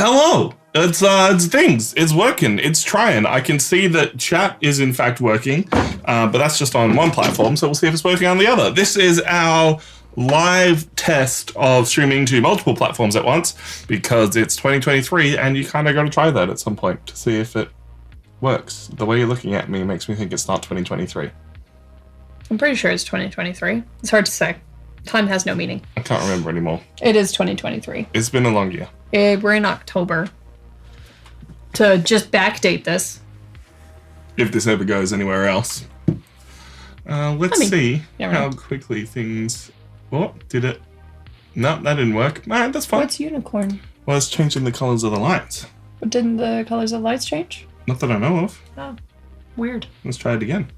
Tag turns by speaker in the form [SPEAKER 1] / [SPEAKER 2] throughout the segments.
[SPEAKER 1] hello. It's things. It's working. It's trying. I can see that chat is in fact working, but that's just on one platform, so we'll see if it's working on the other. This is our live test of streaming to multiple platforms at once because it's 2023 and you kind of got to try that at some point to see if it works. The way you're looking at me makes me think it's not 2023.
[SPEAKER 2] I'm pretty sure it's 2023. It's hard to say. Time has no meaning.
[SPEAKER 1] I can't remember anymore.
[SPEAKER 2] It is 2023.
[SPEAKER 1] It's been a long year.
[SPEAKER 2] We're in October. To just backdate this.
[SPEAKER 1] If this ever goes anywhere else. Let's see how quickly things... What? Did it? No, that didn't work. Nah, that's fine.
[SPEAKER 2] What's unicorn?
[SPEAKER 1] Well, it's changing the colours of the lights.
[SPEAKER 2] But didn't the colours of the lights change?
[SPEAKER 1] Not that I know of.
[SPEAKER 2] Oh, weird.
[SPEAKER 1] Let's try it again.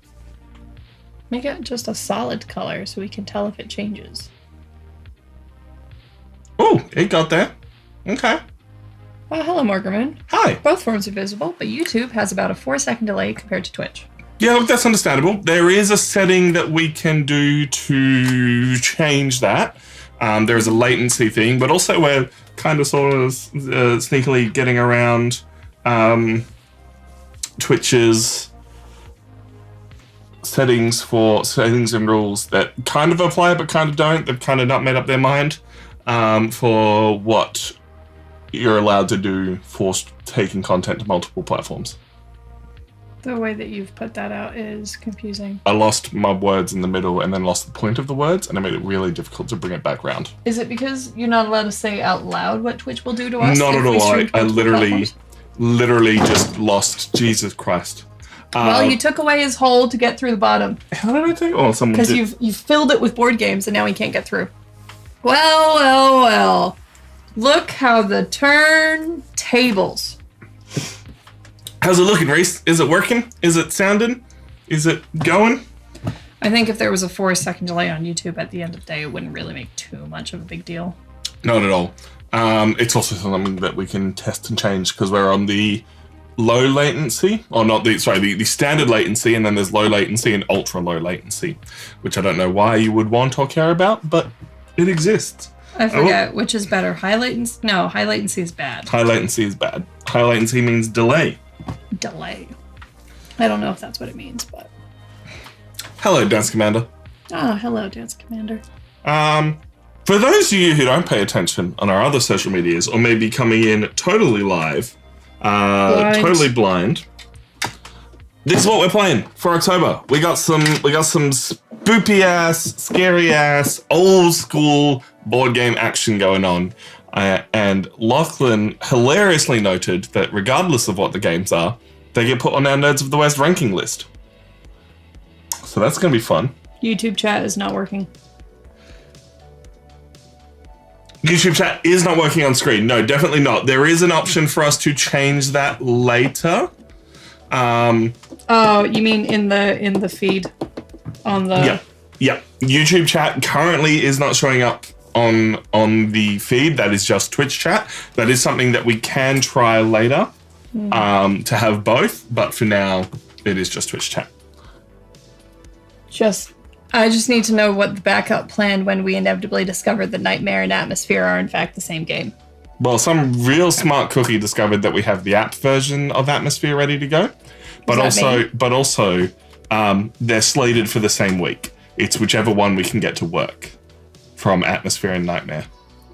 [SPEAKER 2] Make it just a solid color so we can tell if it changes.
[SPEAKER 1] Oh, it got there. Okay.
[SPEAKER 2] Well, hello, Morgerman.
[SPEAKER 1] Hi.
[SPEAKER 2] Both forms are visible, but YouTube has about a 4-second delay compared to Twitch.
[SPEAKER 1] Yeah, look, that's understandable. There is a setting that we can do to change that. There's a latency thing, but also we're kind of sort of sneakily getting around Twitch's settings and rules that kind of apply but kind of don't. They've kind of not made up their mind for what you're allowed to do for taking content to multiple platforms.
[SPEAKER 2] The way that you've put that out is confusing.
[SPEAKER 1] I lost my words in the middle and then lost the point of the words, and it made it really difficult to bring it back round.
[SPEAKER 2] Is it because you're not allowed to say out loud what Twitch will do to us?
[SPEAKER 1] Not at all. I literally just lost. Jesus Christ.
[SPEAKER 2] Well, you took away his hole to get through the bottom.
[SPEAKER 1] How did I take? Oh, someone did.
[SPEAKER 2] Because you've filled it with board games and now he can't get through. Well. Look how the turntables.
[SPEAKER 1] How's it looking, Reese? Is it working? Is it sounding? Is it going?
[SPEAKER 2] I think if there was a 4-second delay on YouTube at the end of the day, it wouldn't really make too much of a big deal.
[SPEAKER 1] Not at all. It's also something that we can test and change because we're on the low latency, or not the standard latency, and then there's low latency and ultra low latency, which I don't know why you would want or care about, but it exists.
[SPEAKER 2] I forget which is better. High latency? No, high latency is bad.
[SPEAKER 1] High latency is bad. High latency means delay.
[SPEAKER 2] Delay. I don't know if that's what it means, but...
[SPEAKER 1] Hello, Dance Commander.
[SPEAKER 2] Oh, hello, Dance Commander.
[SPEAKER 1] For those of you who don't pay attention on our other social medias, or maybe coming in totally live, totally blind, this is what we're playing for October. We got some spoopy ass, scary ass, old school board game action going on. And Lachlan hilariously noted that regardless of what the games are, they get put on our Nerds of the West ranking list. So that's going to be fun.
[SPEAKER 2] YouTube chat is not working.
[SPEAKER 1] YouTube chat is not working on screen. No, definitely not. There is an option for us to change that later.
[SPEAKER 2] Oh, you mean in the feed? On the...
[SPEAKER 1] Yeah. YouTube chat currently is not showing up on the feed. That is just Twitch chat. That is something that we can try later to have both, but for now it is just Twitch chat.
[SPEAKER 2] I just need to know what the backup plan when we inevitably discover that Nightmare and Atmosphere are in fact the same game.
[SPEAKER 1] Well, some real smart cookie discovered that we have the app version of Atmosphere ready to go, but also they're slated for the same week. It's whichever one we can get to work from Atmosphere and Nightmare.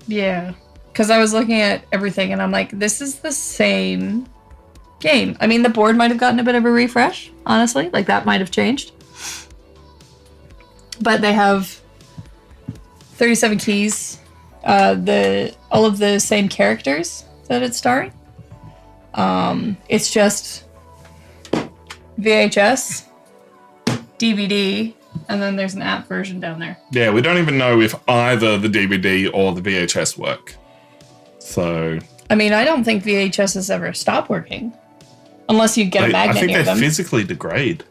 [SPEAKER 2] Yeah, because I was looking at everything and I'm like, this is the same game. I mean, the board might have gotten a bit of a refresh, honestly. Like, that might have changed. But they have 37 keys, all of the same characters that it's starring. It's just VHS, DVD, and then there's an app version down there.
[SPEAKER 1] Yeah, we don't even know if either the DVD or the VHS work. So...
[SPEAKER 2] I mean, I don't think VHSs ever stop working. Unless you get a magnet near them.
[SPEAKER 1] I think they physically degrade.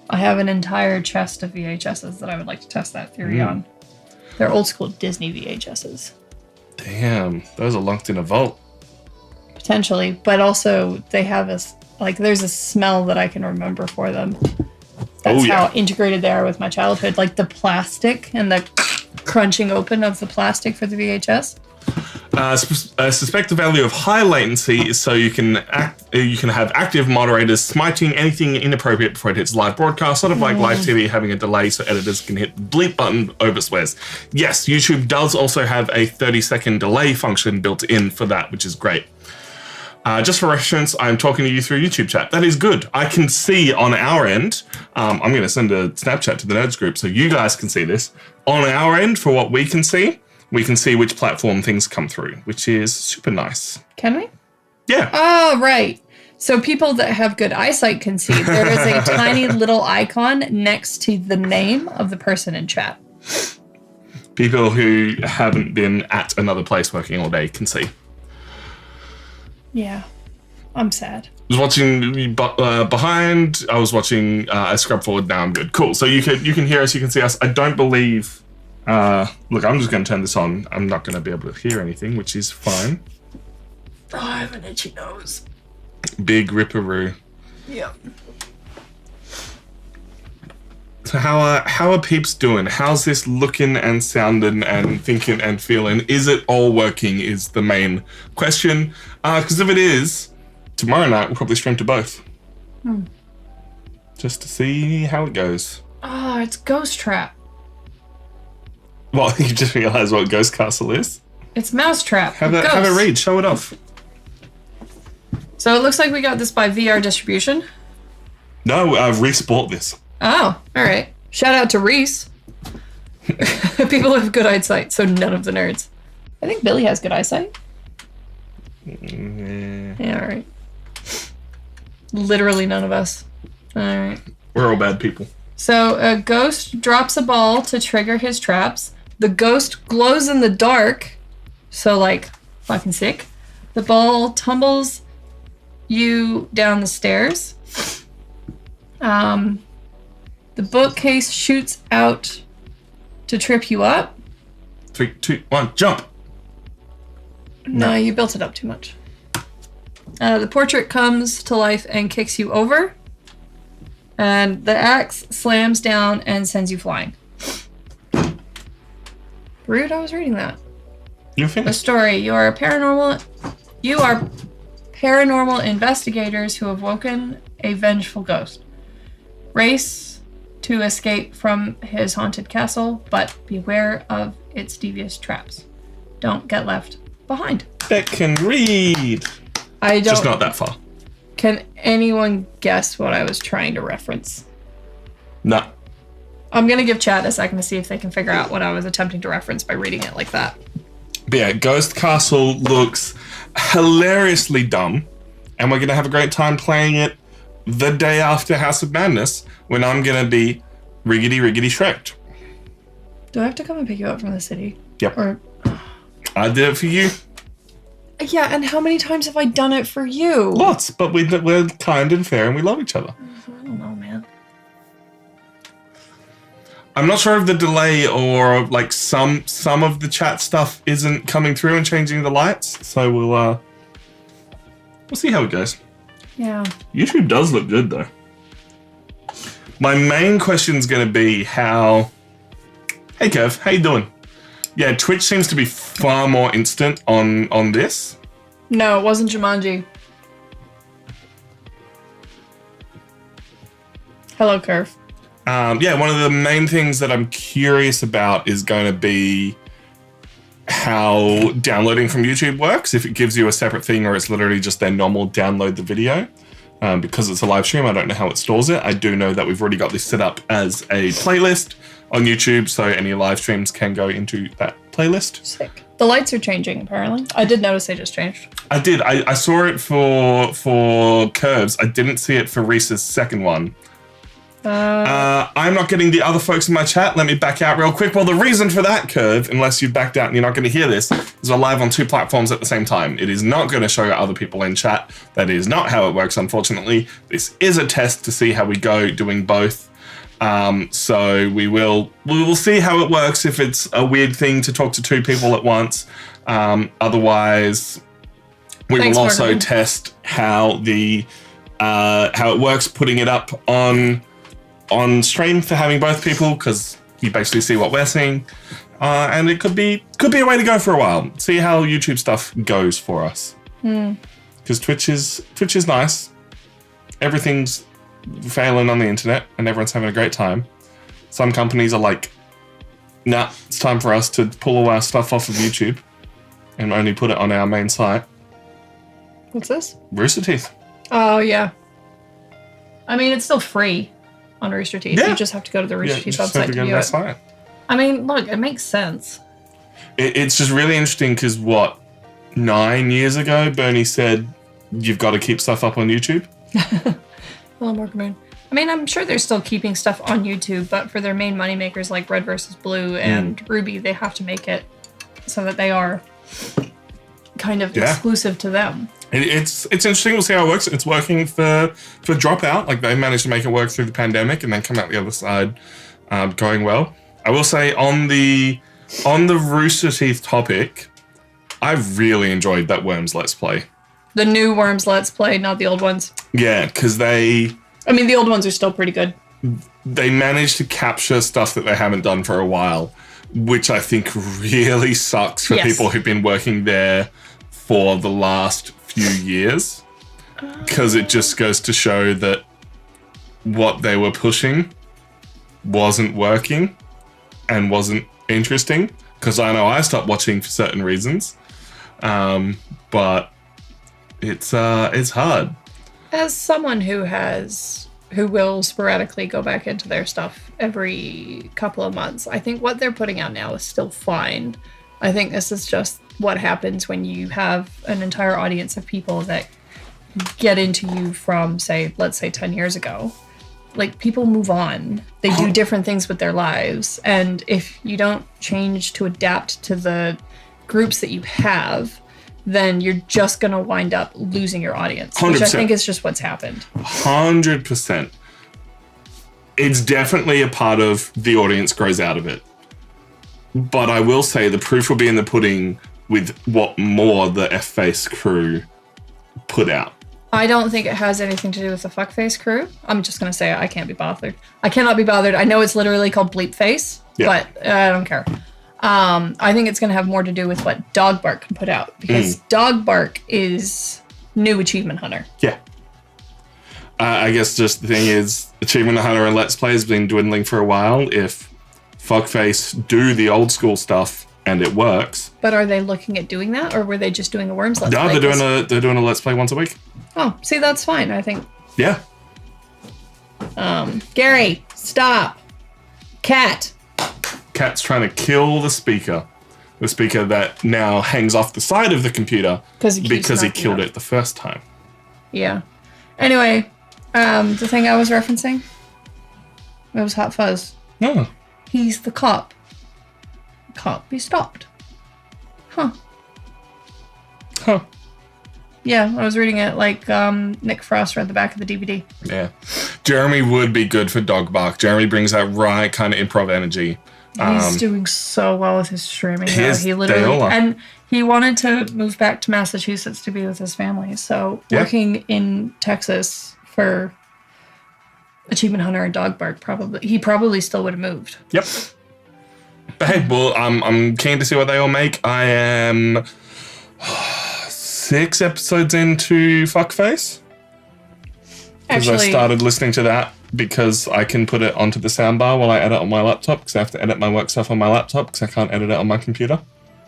[SPEAKER 2] I have an entire chest of VHSs that I would like to test that theory on. They're old school Disney VHSs.
[SPEAKER 1] Damn, those are locked in a vault.
[SPEAKER 2] Potentially, but also they have there's a smell that I can remember for them. That's how integrated they are with my childhood. Like the plastic and the crunching open of the plastic for the VHS.
[SPEAKER 1] Suspect the value of high latency is so you can have active moderators smiting anything inappropriate before it hits live broadcast, sort of like live TV having a delay so editors can hit the bleep button over swears. Yes, YouTube does also have a 30-second delay function built in for that, which is great. Just for reference, I'm talking to you through YouTube chat. That is good. I can see on our end, I'm going to send a Snapchat to the Nerds group so you guys can see this. On our end, for what we can see which platform things come through, which is super nice.
[SPEAKER 2] Can we?
[SPEAKER 1] Yeah.
[SPEAKER 2] Oh, right. So people that have good eyesight can see. There is a tiny little icon next to the name of the person in chat.
[SPEAKER 1] People who haven't been at another place working all day can see.
[SPEAKER 2] Yeah. I'm sad.
[SPEAKER 1] I was watching behind. I was watching. I scrubbed forward. Now I'm good. Cool. So you can hear us. You can see us. I don't believe. Look, I'm just going to turn this on. I'm not going to be able to hear anything, which is fine.
[SPEAKER 2] Oh, I have an itchy nose.
[SPEAKER 1] Big ripperoo.
[SPEAKER 2] Yeah.
[SPEAKER 1] So how are peeps doing? How's this looking and sounding and thinking and feeling? Is it all working is the main question. Because if it is, tomorrow night we'll probably stream to both. Just to see how it goes.
[SPEAKER 2] Oh, it's Ghost Trap.
[SPEAKER 1] Well, you just realised what Ghost Castle is?
[SPEAKER 2] It's Mousetrap.
[SPEAKER 1] Have a read. Show it off.
[SPEAKER 2] So it looks like we got this by VR distribution.
[SPEAKER 1] No, Reese bought this.
[SPEAKER 2] Oh, all right. Shout out to Reese. People have good eyesight, so none of the nerds. I think Billy has good eyesight. Yeah, all right. Literally none of us. All right.
[SPEAKER 1] We're all bad people.
[SPEAKER 2] So a ghost drops a ball to trigger his traps. The ghost glows in the dark, so like fucking sick. The ball tumbles you down the stairs. The bookcase shoots out to trip you up.
[SPEAKER 1] 3, 2, 1, jump!
[SPEAKER 2] No, you built it up too much. The portrait comes to life and kicks you over. And the axe slams down and sends you flying. Rude, I was reading that.
[SPEAKER 1] You
[SPEAKER 2] The
[SPEAKER 1] finished.
[SPEAKER 2] story. You are paranormal investigators who have woken a vengeful ghost. Race to escape from his haunted castle, but beware of its devious traps. Don't get left behind.
[SPEAKER 1] Beck can read.
[SPEAKER 2] I don't.
[SPEAKER 1] Just not that far.
[SPEAKER 2] Can anyone guess what I was trying to reference?
[SPEAKER 1] No.
[SPEAKER 2] I'm gonna give chat a second to see if they can figure out what I was attempting to reference by reading it like that.
[SPEAKER 1] But yeah, Ghost Castle looks hilariously dumb, and we're gonna have a great time playing it the day after House of Madness, when I'm gonna be riggedy shreked.
[SPEAKER 2] Do I have to come and pick you up from the city?
[SPEAKER 1] Yep.
[SPEAKER 2] Or
[SPEAKER 1] I did it for you.
[SPEAKER 2] yeah, and how many times have I done it for you?
[SPEAKER 1] Lots, but we're kind and fair and we love each other.
[SPEAKER 2] I don't know, man.
[SPEAKER 1] I'm not sure if the delay or like some of the chat stuff isn't coming through and changing the lights, so we'll see how it goes.
[SPEAKER 2] Yeah.
[SPEAKER 1] YouTube does look good though. My main question is going to be how. Hey Kev, how you doing? Yeah, Twitch seems to be far more instant on this.
[SPEAKER 2] No, it wasn't Jumanji. Hello, Curve.
[SPEAKER 1] Yeah, one of the main things that I'm curious about is going to be how downloading from YouTube works. If it gives you a separate thing or it's literally just their normal download the video. Because it's a live stream, I don't know how it stores it. I do know that we've already got this set up as a playlist on YouTube, so any live streams can go into that playlist.
[SPEAKER 2] Sick. The lights are changing, apparently. I did notice they just changed.
[SPEAKER 1] I did. I saw it for Curves. I didn't see it for Reese's second one. I'm not getting the other folks in my chat. Let me back out real quick. Well, the reason for that, Curve, unless you've backed out and you're not going to hear this, is we're live on 2 platforms at the same time. It is not going to show other people in chat. That is not how it works, unfortunately. This is a test to see how we go doing both. So we will see how it works if it's a weird thing to talk to 2 people at once. Otherwise, we will also test how it works putting it up on stream for having both people, because you basically see what we're seeing. And it could be a way to go for a while. See how YouTube stuff goes for us. Because Twitch is nice. Everything's failing on the internet, and everyone's having a great time. Some companies are like, nah, it's time for us to pull all our stuff off of YouTube and only put it on our main site.
[SPEAKER 2] What's this?
[SPEAKER 1] Rooster Teeth.
[SPEAKER 2] Oh, yeah. I mean, it's still free on Rooster Teeth. Yeah. You just have to go to the Rooster Teeth website to view it. Site. I mean, look, it makes sense.
[SPEAKER 1] It's just really interesting because 9 years ago, Bernie said, you've got to keep stuff up on YouTube.
[SPEAKER 2] Well, Moon. I mean, I'm sure they're still keeping stuff on YouTube, but for their main moneymakers like Red vs. Blue and Ruby, they have to make it so that they are kind of exclusive to them.
[SPEAKER 1] It's interesting. We'll see how it works. It's working for Dropout. Like, they managed to make it work through the pandemic and then come out the other side going well. I will say on the Rooster Teeth topic, I really enjoyed that Worms Let's Play.
[SPEAKER 2] The new Worms Let's Play, not the old ones.
[SPEAKER 1] Yeah, because the
[SPEAKER 2] old ones are still pretty good.
[SPEAKER 1] They managed to capture stuff that they haven't done for a while, which I think really sucks for people who've been working there for the last few years. Because it just goes to show that what they were pushing wasn't working and wasn't interesting. Because I know I stopped watching for certain reasons. But it's hard.
[SPEAKER 2] As someone who will sporadically go back into their stuff every couple of months, I think what they're putting out now is still fine. I think this is just what happens when you have an entire audience of people that get into you from, let's say 10 years ago. Like, people move on. They do different things with their lives. And if you don't change to adapt to the groups that you have, then you're just going to wind up losing your audience, 100%. Which I think is just what's happened.
[SPEAKER 1] 100%. It's definitely a part of the audience grows out of it. But I will say the proof will be in the pudding with what more the F-Face crew put out.
[SPEAKER 2] I don't think it has anything to do with the Fuckface crew. I'm just going to say I can't be bothered. I cannot be bothered. I know it's literally called Bleep Face, but I don't care. I think it's going to have more to do with what Dog Bark can put out, because Dog Bark is new Achievement Hunter.
[SPEAKER 1] Yeah. I guess just the thing is, Achievement Hunter and Let's Play has been dwindling for a while. If Fuckface do the old school stuff and it works.
[SPEAKER 2] But are they looking at doing that, or were they just doing a Worms Let's Play?
[SPEAKER 1] No, they're doing a Let's Play once a week.
[SPEAKER 2] Oh, see, that's fine, I think.
[SPEAKER 1] Yeah.
[SPEAKER 2] Gary, stop. Cat's
[SPEAKER 1] trying to kill the speaker that now hangs off the side of the computer because he killed it the first time.
[SPEAKER 2] Yeah. Anyway, the thing I was referencing, it was Hot Fuzz.
[SPEAKER 1] Oh.
[SPEAKER 2] He's the cop. Can't be stopped. Huh. Yeah, I was reading it like Nick Frost read the back of the DVD.
[SPEAKER 1] Yeah. Jeremy would be good for Dog Bark. Jeremy brings that right kind of improv energy.
[SPEAKER 2] He's doing so well with his streaming. He literally, and he wanted to move back to Massachusetts to be with his family. So working in Texas for Achievement Hunter and Dog Bark, he probably still would have moved.
[SPEAKER 1] Yep. But hey, well, I'm keen to see what they all make. I am 6 episodes into Fuckface. Because I started listening to that because I can put it onto the soundbar while I edit on my laptop, because I have to edit my work stuff on my laptop because I can't edit it on my computer.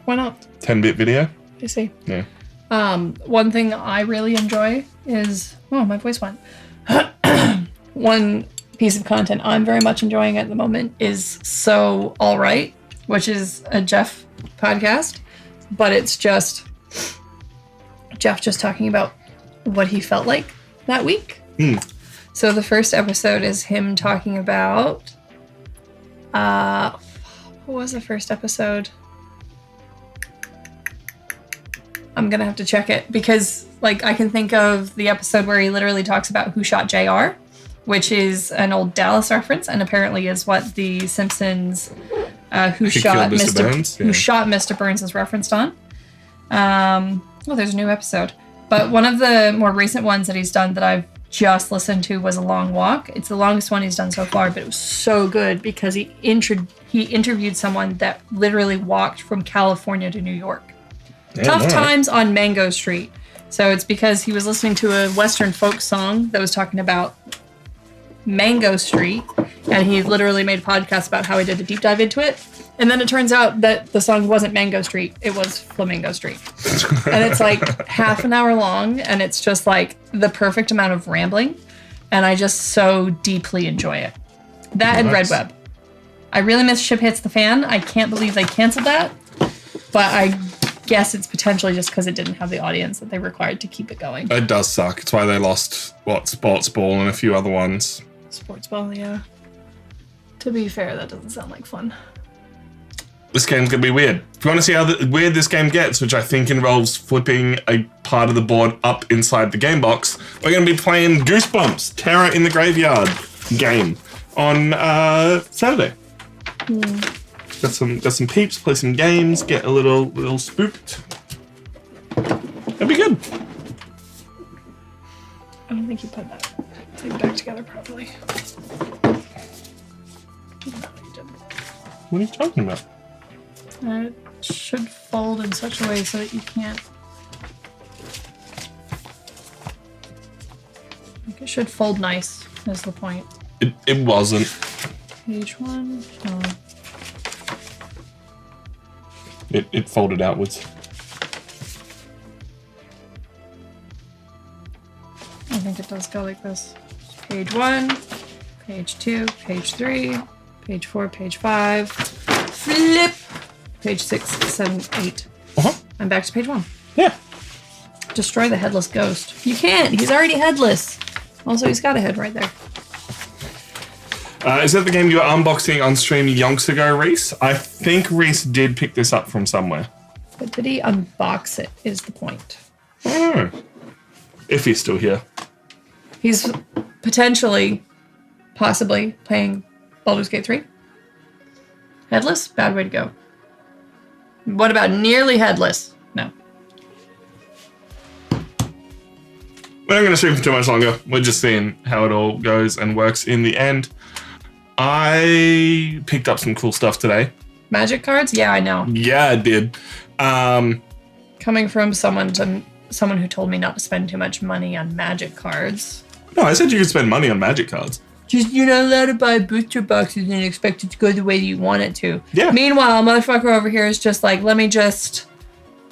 [SPEAKER 2] Why not?
[SPEAKER 1] 10-bit video.
[SPEAKER 2] I see.
[SPEAKER 1] Yeah.
[SPEAKER 2] One thing I really enjoy is... Oh, my voice went. One piece of content I'm very much enjoying at the moment is So All Right, which is a Jeff podcast, but it's just Jeff just talking about what he felt like that week. So the first episode is him talking about what was the first episode? I'm gonna have to check it, because like I can think of the episode where he literally talks about Who Shot JR, which is an old Dallas reference, and apparently is what the Simpsons Who Shot Mr. Burns is referenced on. There's a new episode. But one of the more recent ones that he's done that I've just listened to was A Long Walk. It's the longest one he's done so far, but it was so good because he interviewed someone that literally walked from California to New York. Tough times on Mango Street. So it's because he was listening to a Western folk song that was talking about Mango Street, and he literally made a podcast about how he did a deep dive into it. And then it turns out that the song wasn't Mango Street, it was Flamingo Street. And it's like half an hour long, and it's just like the perfect amount of rambling, and I just so deeply enjoy it. That and Red Web. I really miss Ship Hits the Fan. I can't believe they canceled that, but I guess it's potentially just because it didn't have the audience that they required to keep it going.
[SPEAKER 1] It does suck. It's why they lost, Sports Ball and a few other ones.
[SPEAKER 2] Sports Ball, yeah. To be fair, that doesn't sound like fun.
[SPEAKER 1] This game's going to be weird. If you want to see how weird this game gets, which I think involves flipping a part of the board up inside the game box, we're going to be playing Goosebumps, Terror in the Graveyard game on Saturday. Got some peeps, play some games, get a little spooked. It'll be good.
[SPEAKER 2] I don't think you put that thing back together properly. No, you didn't.
[SPEAKER 1] What are you talking about?
[SPEAKER 2] It should fold in such a way so that you can't. Like it should fold nice, is the point.
[SPEAKER 1] It wasn't.
[SPEAKER 2] Page 1. Oh.
[SPEAKER 1] It folded outwards.
[SPEAKER 2] I think it does go like this. Page 1, page 2, page 3, page 4, page 5. Flip! Page 6, 7, 8. I'm back to page 1.
[SPEAKER 1] Yeah.
[SPEAKER 2] Destroy the headless ghost. You can't. He's already headless. Also, he's got a head right there.
[SPEAKER 1] Is that the game you were unboxing on stream yonks ago, Reese? I think Reese did pick this up from somewhere.
[SPEAKER 2] But did he unbox it, is the point.
[SPEAKER 1] Oh. If he's still here.
[SPEAKER 2] He's potentially, possibly, playing Baldur's Gate 3. Headless? Bad way to go. What about nearly headless? No.
[SPEAKER 1] We're not going to stream for too much longer. We're just seeing how it all goes and works in the end. I picked up some cool stuff today.
[SPEAKER 2] Magic cards? Yeah, I know.
[SPEAKER 1] Yeah, I did.
[SPEAKER 2] Coming from someone who told me not to spend too much money on magic cards.
[SPEAKER 1] No, I said you could spend money on magic cards.
[SPEAKER 2] Just, you're not allowed to buy booster boxes and expect it to go the way you want it to.
[SPEAKER 1] Yeah.
[SPEAKER 2] Meanwhile, motherfucker over here is just like, let me just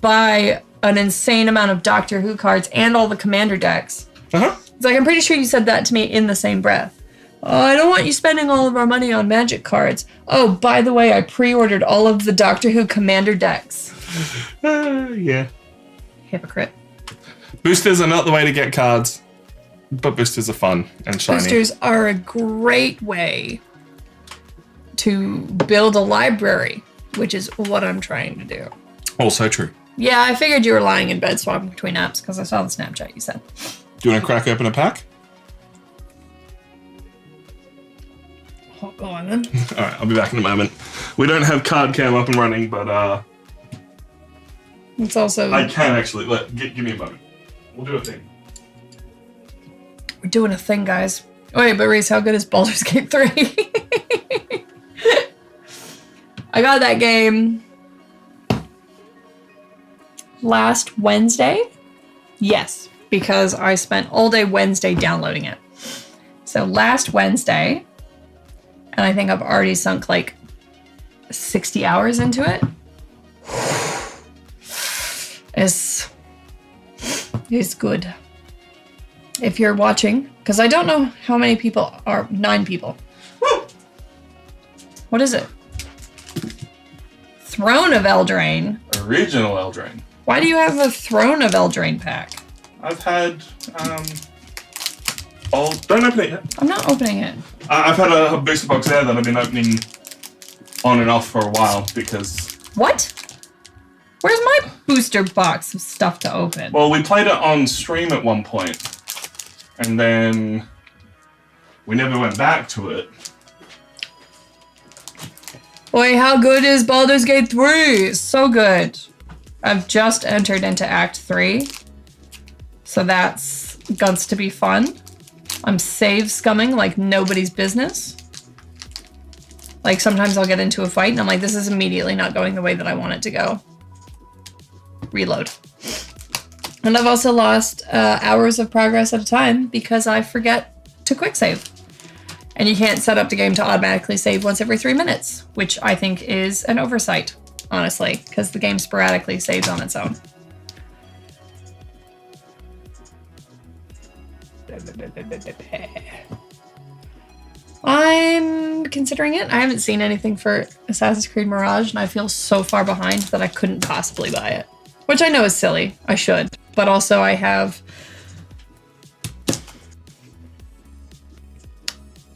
[SPEAKER 2] buy an insane amount of Doctor Who cards and all the Commander decks.
[SPEAKER 1] Uh-huh.
[SPEAKER 2] It's like, I'm pretty sure you said that to me in the same breath. Oh, I don't want you spending all of our money on magic cards. Oh, by the way, I pre-ordered all of the Doctor Who Commander decks.
[SPEAKER 1] Yeah.
[SPEAKER 2] Hypocrite.
[SPEAKER 1] Boosters are not the way to get cards, but boosters are fun and shiny.
[SPEAKER 2] Boosters are a great way to build a library, which is what I'm trying to do.
[SPEAKER 1] Also true.
[SPEAKER 2] Yeah, I figured you were lying in bed swapping between apps because I saw the Snapchat you sent.
[SPEAKER 1] Do you want to crack open a pack?
[SPEAKER 2] Oh, go on then.
[SPEAKER 1] All right, I'll be back in a moment. We don't have card cam up and running, but
[SPEAKER 2] It's also...
[SPEAKER 1] I can actually. Give me a moment. We'll do a thing.
[SPEAKER 2] We're doing a thing, guys. Wait, but Reese, how good is Baldur's Gate 3? I got that game last Wednesday. Yes, because I spent all day Wednesday downloading it. So last Wednesday, and I think I've already sunk like 60 hours into it. It's good. If you're watching, because I don't know how many people are. 9 people.
[SPEAKER 1] Woo!
[SPEAKER 2] What is it? Throne of Eldraine.
[SPEAKER 1] Original Eldraine.
[SPEAKER 2] Why do you have a Throne of Eldraine pack?
[SPEAKER 1] I've had don't open it yet.
[SPEAKER 2] I'm not opening it.
[SPEAKER 1] I've had a booster box there that I've been opening on and off for a while because...
[SPEAKER 2] What? Where's my booster box of stuff to open?
[SPEAKER 1] Well, we played it on stream at one point, and then we never went back to it.
[SPEAKER 2] Boy, how good is Baldur's Gate 3? So good. I've just entered into Act 3, so that's guts to be fun. I'm save scumming like nobody's business. Like sometimes I'll get into a fight and I'm like, this is immediately not going the way that I want it to go. Reload. And I've also lost hours of progress at a time because I forget to quick save. And you can't set up the game to automatically save once every 3 minutes, which I think is an oversight, honestly, because the game sporadically saves on its own. I'm considering it. I haven't seen anything for Assassin's Creed Mirage, and I feel so far behind that I couldn't possibly buy it. Which I know is silly. I should. But also I have...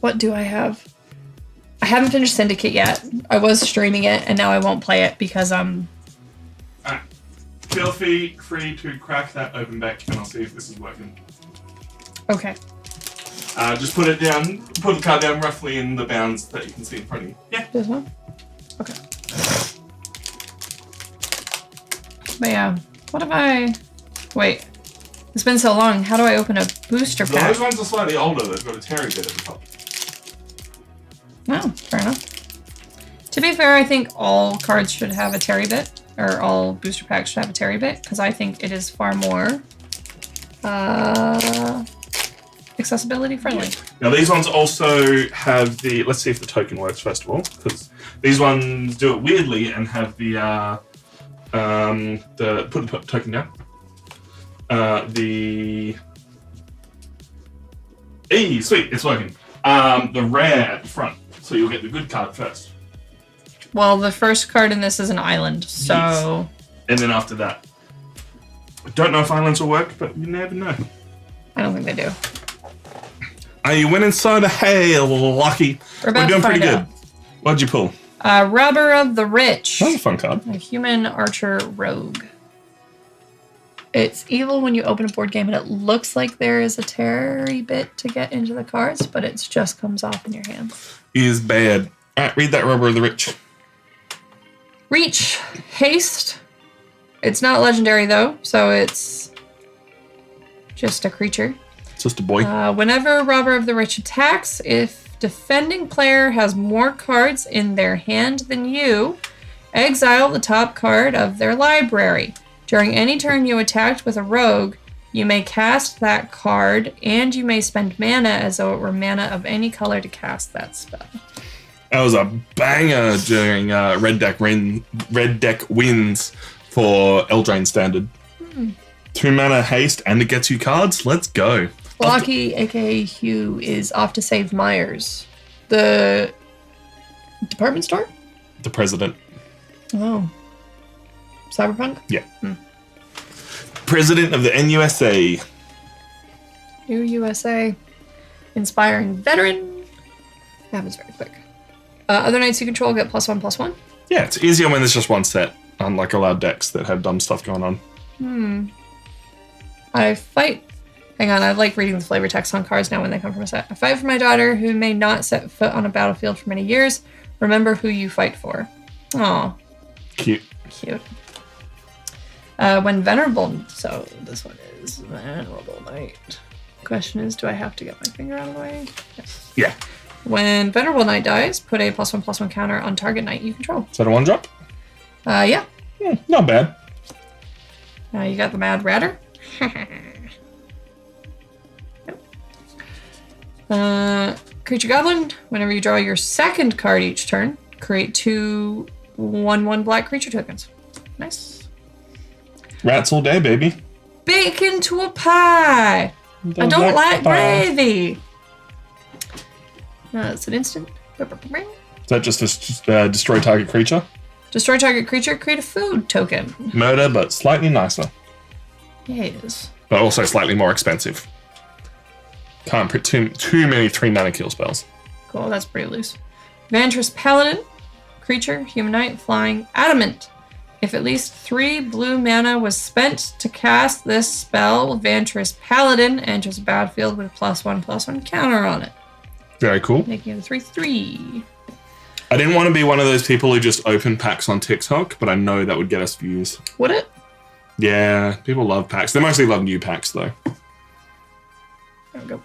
[SPEAKER 2] What do I have? I haven't finished Syndicate yet. I was streaming it, and now I won't play it because I'm...
[SPEAKER 1] Alright. Feel free to crack that open back, and I'll see if this is working.
[SPEAKER 2] Okay.
[SPEAKER 1] Just put it down, put the card down roughly in the bounds that you can see in front of you. Yeah.
[SPEAKER 2] This one? Okay. But yeah, what if I... Wait. It's been so long. How do I open a booster pack?
[SPEAKER 1] Those ones are slightly older. They've got a terry bit at the top.
[SPEAKER 2] Oh, fair enough. To be fair, I think all cards should have a terry bit, or all booster packs should have a terry bit, because I think it is far more accessibility friendly.
[SPEAKER 1] Yeah. Now these ones also have the... Let's see if the token works first of all, because these ones do it weirdly and have the put the token down. Sweet, it's working. The rare at the front, so you'll get the good card first.
[SPEAKER 2] Well, the first card in this is an island, so...
[SPEAKER 1] Yes. And then after that. I don't know if islands will work, but you never know.
[SPEAKER 2] I don't think they do.
[SPEAKER 1] You went inside a hay, lucky.
[SPEAKER 2] We're doing pretty good.
[SPEAKER 1] What'd you pull?
[SPEAKER 2] Robber of the Rich.
[SPEAKER 1] That's a fun card.
[SPEAKER 2] A human archer rogue. It's evil when you open a board game and it looks like there is a terry bit to get into the cards, but it just comes off in your hand.
[SPEAKER 1] Is bad. Alright, read that Robber of the Rich.
[SPEAKER 2] Reach. Haste. It's not legendary though, so it's just a creature.
[SPEAKER 1] It's just a boy.
[SPEAKER 2] Whenever Robber of the Rich attacks, if defending player has more cards in their hand than you, exile the top card of their library. During any turn you attacked with a rogue, you may cast that card, and you may spend mana as though it were mana of any color to cast that spell.
[SPEAKER 1] That was a banger during Red Deck wins for Eldraine Standard. 2 mana haste, and it gets you cards. Let's go.
[SPEAKER 2] Blocky, aka Hugh, is off to save Myers. The department store?
[SPEAKER 1] The president.
[SPEAKER 2] Oh. Cyberpunk?
[SPEAKER 1] Yeah. President of the NUSA.
[SPEAKER 2] New USA. Inspiring veteran. That happens very quick. Other knights you control get +1/+1.
[SPEAKER 1] Yeah, it's easier when there's just one set, unlike a lot of decks that have dumb stuff going on.
[SPEAKER 2] I fight. Hang on, I like reading the flavor text on cards now when they come from a set. I fight for my daughter who may not set foot on a battlefield for many years. Remember who you fight for. Aw.
[SPEAKER 1] Cute.
[SPEAKER 2] Cute. When Venerable... So, this one is Venerable Knight. Question is, do I have to get my finger out of the way? Yes.
[SPEAKER 1] Yeah.
[SPEAKER 2] When Venerable Knight dies, put a +1/+1 counter on target knight you control.
[SPEAKER 1] Is that a 1-drop?
[SPEAKER 2] Yeah.
[SPEAKER 1] Not bad.
[SPEAKER 2] You got the Mad Ratter. Creature Goblin. Whenever you draw your second card each turn, create 2 1/1 black creature tokens. Nice.
[SPEAKER 1] Rats all day, baby.
[SPEAKER 2] Bacon to a pie. I don't like gravy. It's an instant.
[SPEAKER 1] Is that just destroy target creature?
[SPEAKER 2] Destroy target creature, create a food token.
[SPEAKER 1] Murder, but slightly nicer.
[SPEAKER 2] Yes.
[SPEAKER 1] But also slightly more expensive. Can't put too many 3-mana kill spells.
[SPEAKER 2] Cool, that's pretty loose. Vantress Paladin. Creature, human knight, flying, adamant. If at least 3 blue mana was spent to cast this spell, Vantress Paladin enters a battlefield with a +1/+1 counter on it.
[SPEAKER 1] Very cool.
[SPEAKER 2] Making it a 3/3.
[SPEAKER 1] I didn't want to be one of those people who just open packs on TikTok, but I know that would get us views.
[SPEAKER 2] Would it?
[SPEAKER 1] Yeah, people love packs. They mostly love new packs, though.
[SPEAKER 2] There we go.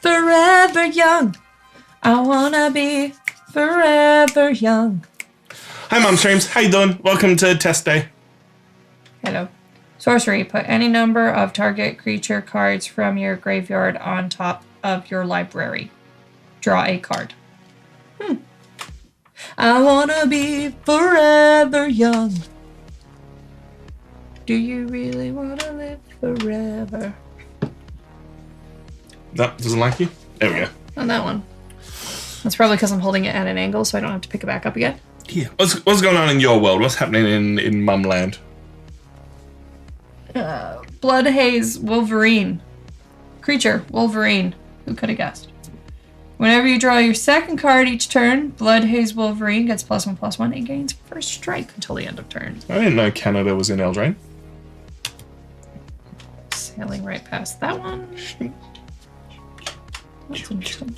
[SPEAKER 2] forever young. I wanna be forever young.
[SPEAKER 1] Hi, Mom Streams. How you doing? Welcome to test day.
[SPEAKER 2] Hello. Sorcery. Put any number of target creature cards from your graveyard on top of your library. Draw a card. I wanna be forever young. Do you really wanna live forever?
[SPEAKER 1] That doesn't like you? There we go.
[SPEAKER 2] On that one. That's probably because I'm holding it at an angle, so I don't have to pick it back up again.
[SPEAKER 1] Yeah. What's going on in your world? What's happening in Mumland?
[SPEAKER 2] Blood Haze Wolverine. Creature, Wolverine. Who could have guessed? Whenever you draw your second card each turn, Blood Haze Wolverine gets +1/+1. It gains first strike until the end of turn.
[SPEAKER 1] I didn't know Canada was in Eldraine.
[SPEAKER 2] Sailing right past that one. That's interesting.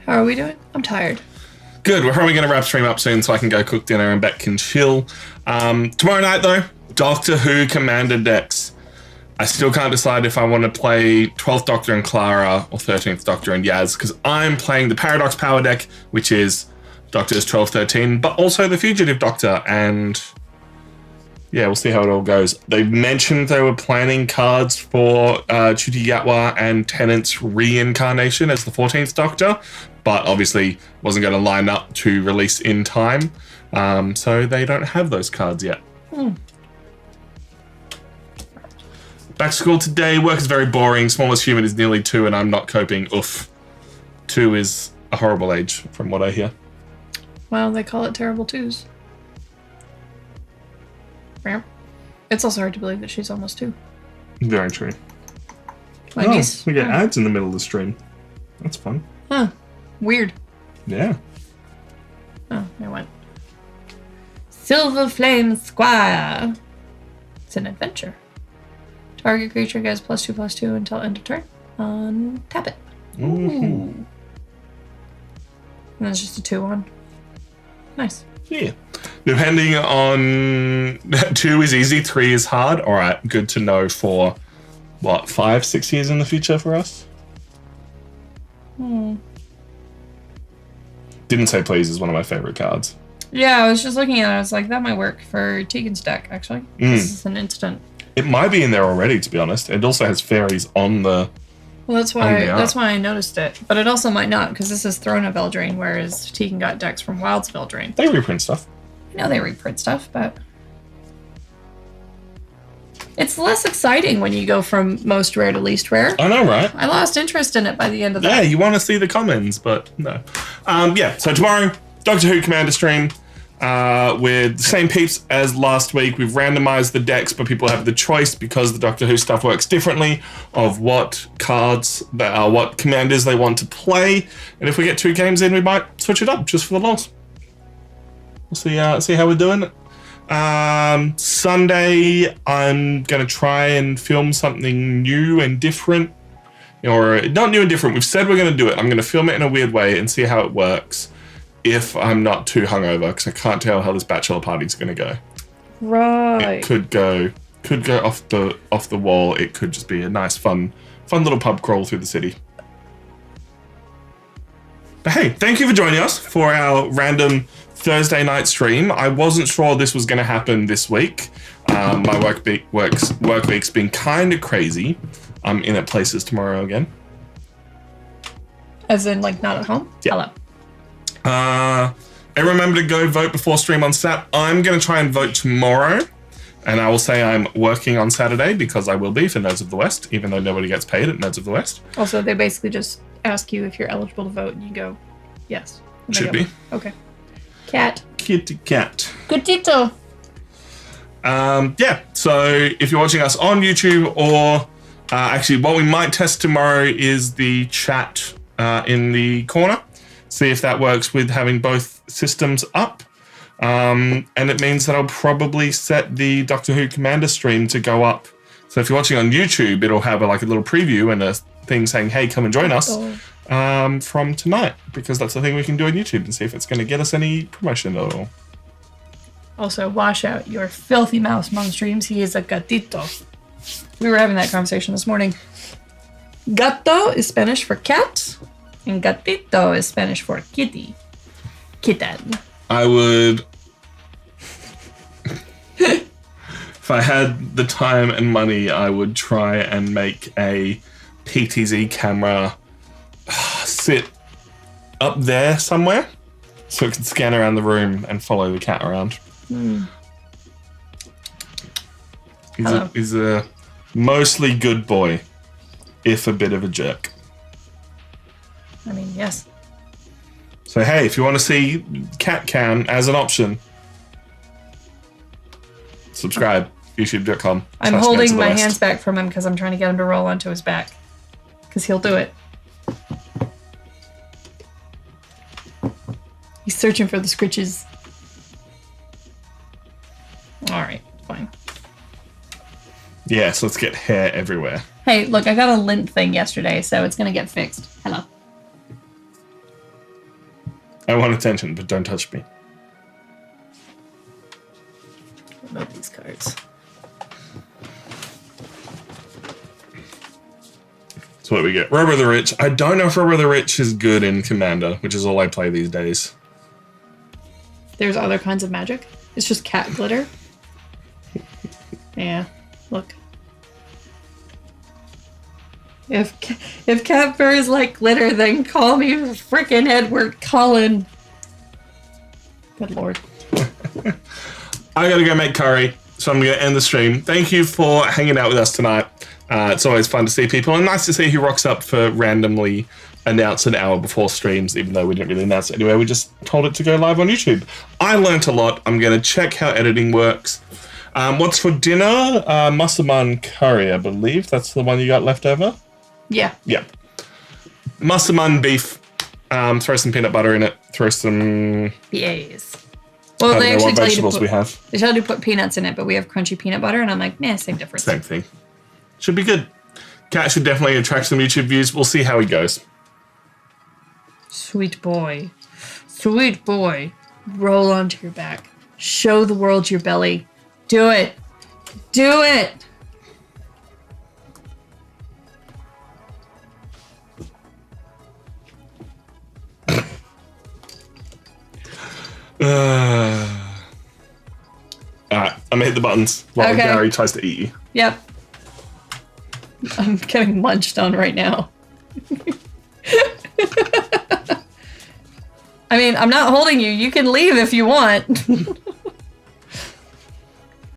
[SPEAKER 2] How are we doing? I'm tired.
[SPEAKER 1] Good. We're probably going to wrap stream up soon so I can go cook dinner and Beck can chill. Tomorrow night, though, Doctor Who Commander decks. I still can't decide if I want to play 12th Doctor and Clara or 13th Doctor and Yaz, because I'm playing the Paradox Power deck, which is Doctors 12, 13, but also the Fugitive Doctor, and yeah, we'll see how it all goes. They mentioned they were planning cards for Chuti Gatwa and Tennant's reincarnation as the 14th Doctor, but obviously wasn't going to line up to release in time, so they don't have those cards yet. Back to school today. Work is very boring. Smallest human is nearly 2 and I'm not coping. Oof. 2 is a horrible age from what I hear.
[SPEAKER 2] Well, they call it terrible twos. It's also hard to believe that she's almost 2.
[SPEAKER 1] Very true.
[SPEAKER 2] My niece.
[SPEAKER 1] We get ads in the middle of the stream. That's fun.
[SPEAKER 2] Huh. Weird.
[SPEAKER 1] Yeah.
[SPEAKER 2] Oh, I went. Silver Flame Squire. It's an adventure. Target creature gets +2/+2 until end of turn. Tap it. Ooh. And that's just a 2/1. Nice.
[SPEAKER 1] Yeah. Depending on 2 is easy, 3 is hard. All right, good to know for what, 5-6 years in the future for us. Didn't Say Please is one of my favorite cards.
[SPEAKER 2] Yeah, I was just looking at it. I was like, that might work for Tegan's deck, actually. This is an instant.
[SPEAKER 1] It might be in there already, to be honest. It also has fairies on the.
[SPEAKER 2] Well, that's why I noticed it. But it also might not, because this is Throne of Eldraine, whereas Tegan got decks from Wilds of Eldraine.
[SPEAKER 1] They reprint stuff.
[SPEAKER 2] I know they reprint stuff, but it's less exciting when you go from most rare to least rare.
[SPEAKER 1] I know, right?
[SPEAKER 2] I lost interest in it by the end of that.
[SPEAKER 1] Yeah, you want to see the comments, but no. Yeah, so tomorrow, Doctor Who Commander stream. With the same peeps as last week. We've randomized the decks, but people have the choice because the Doctor Who stuff works differently of what cards, what commanders they want to play. And if we get 2 games in, we might switch it up just for the loss. We'll see how we're doing. Sunday, I'm going to try and film something new and different. Or not new and different. We've said we're going to do it. I'm going to film it in a weird way and see how it works. If I'm not too hungover, because I can't tell how this bachelor party's going to go.
[SPEAKER 2] Right.
[SPEAKER 1] It could go off the wall. It could just be a nice, fun little pub crawl through the city. But hey, thank you for joining us for our random Thursday night stream. I wasn't sure this was going to happen this week. My work week's been kind of crazy. I'm in at places tomorrow again.
[SPEAKER 2] As in, like, not at home?
[SPEAKER 1] Yeah.
[SPEAKER 2] Hello.
[SPEAKER 1] And remember to go vote before stream on Sat. I'm going to try and vote tomorrow. And I will say I'm working on Saturday because I will be for Nerds of the West, even though nobody gets paid at Nerds of the West.
[SPEAKER 2] Also, they basically just ask you if you're eligible to vote and you go, yes.
[SPEAKER 1] Should be.
[SPEAKER 2] Okay. Cat.
[SPEAKER 1] Kitty cat.
[SPEAKER 2] Gutito.
[SPEAKER 1] Yeah, so if you're watching us on YouTube or actually what we might test tomorrow is the chat in the corner. See if that works with having both systems up. And it means that I'll probably set the Doctor Who Commander stream to go up. So if you're watching on YouTube, it'll have a little preview and a thing saying, hey, come and join us from tonight. Because that's the thing we can do on YouTube and see if it's going to get us any promotion at all.
[SPEAKER 2] Also, wash out your filthy mouse, Mom Streams. He is a gatito. We were having that conversation this morning. Gato is Spanish for cat, and gatito is Spanish for kitty. Kitten.
[SPEAKER 1] I would... If I had the time and money, I would try and make a PTZ camera sit up there somewhere so it can scan around the room and follow the cat around. He's a mostly good boy, if a bit of a jerk.
[SPEAKER 2] I mean, yes.
[SPEAKER 1] So hey, if you want to see cat cam as an option, subscribe. YouTube.com.
[SPEAKER 2] I'm holding my hands back from him because I'm trying to get him to roll onto his back. Because he'll do it. He's searching for the scritches. Alright, fine.
[SPEAKER 1] Yes, let's get hair everywhere.
[SPEAKER 2] Hey, look, I got a lint thing yesterday, so it's gonna get fixed. Hello.
[SPEAKER 1] I want attention, but don't touch me.
[SPEAKER 2] Remove these cards.
[SPEAKER 1] So what we get? Robber the Rich. I don't know if Robber the Rich is good in Commander, which is all I play these days.
[SPEAKER 2] There's other kinds of magic. It's just cat glitter. Yeah, look. If cat fur is like glitter, then call me frickin' Edward Cullen. Good lord.
[SPEAKER 1] I gotta go make curry, so I'm gonna end the stream. Thank you for hanging out with us tonight. It's always fun to see people, and nice to see who rocks up for randomly announce an hour before streams, even though we didn't really announce it anyway. We just told it to go live on YouTube. I learnt a lot. I'm going to check how editing works. What's for dinner? Massaman curry, I believe. That's the one you got left over?
[SPEAKER 2] Yeah.
[SPEAKER 1] Yeah. Massaman beef. Throw some peanut butter in it. Throw some...
[SPEAKER 2] Yes. Well,
[SPEAKER 1] I
[SPEAKER 2] they
[SPEAKER 1] don't know
[SPEAKER 2] actually
[SPEAKER 1] what
[SPEAKER 2] tell you to
[SPEAKER 1] vegetables
[SPEAKER 2] put,
[SPEAKER 1] we have.
[SPEAKER 2] they tell you to put peanuts in it, but we have crunchy peanut butter, and I'm like, meh, same difference.
[SPEAKER 1] Same thing. Should be good. Cat should definitely attract some YouTube views. We'll see how he goes.
[SPEAKER 2] Sweet boy. Sweet boy. Roll onto your back. Show the world your belly. Do it. Do it.
[SPEAKER 1] Alright, I'm gonna hit the buttons while
[SPEAKER 2] Okay.
[SPEAKER 1] Gary tries to eat you.
[SPEAKER 2] Yep. I'm getting munched on right now. I mean, I'm not holding you. You can leave if you want.